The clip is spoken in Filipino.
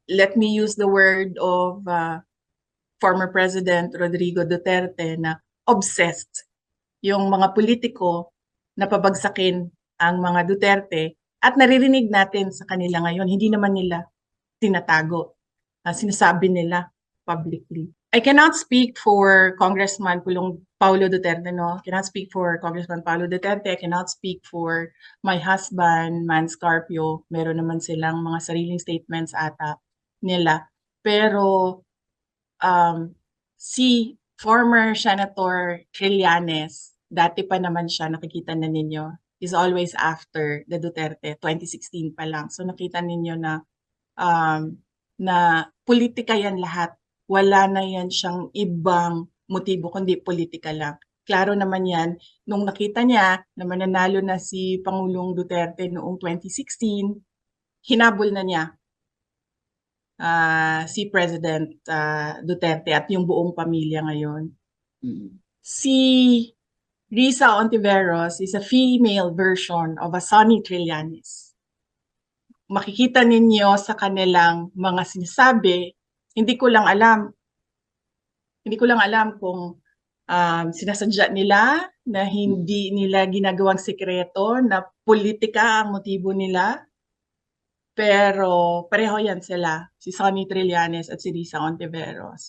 let me use the word of former President Rodrigo Duterte na obsessed yung mga politiko na pabagsakin ang mga Duterte at naririnig natin sa kanila ngayon, hindi naman nila tinatago. Sinasabi nila publicly. I cannot speak for Congressman Paulo Duterte, no? I cannot speak for Congressman Paulo Duterte. I cannot speak for my husband, Man Scarpio. Meron naman silang mga sariling statements ata nila. Pero si former Senator Trillanes, dati pa naman siya, nakikita na ninyo, is always after the Duterte, 2016 pa lang. So nakita ninyo na politika yan lahat. Wala na yan siyang ibang motibo, kundi politika lang. Klaro naman yan, nung nakita niya na mananalo na si Pangulong Duterte noong 2016, hinabol na niya si President Duterte at yung buong pamilya ngayon. Si Risa Ontiveros is a female version of a Sonny Trillanes. Makikita ninyo sa kanilang mga sinasabi, hindi ko lang alam kung sinasadya nila na hindi nila ginagawang sekreto na politika ang motibo nila. Pero pareho yan sila, si Sonny Trillanes at si Risa Ontiveros.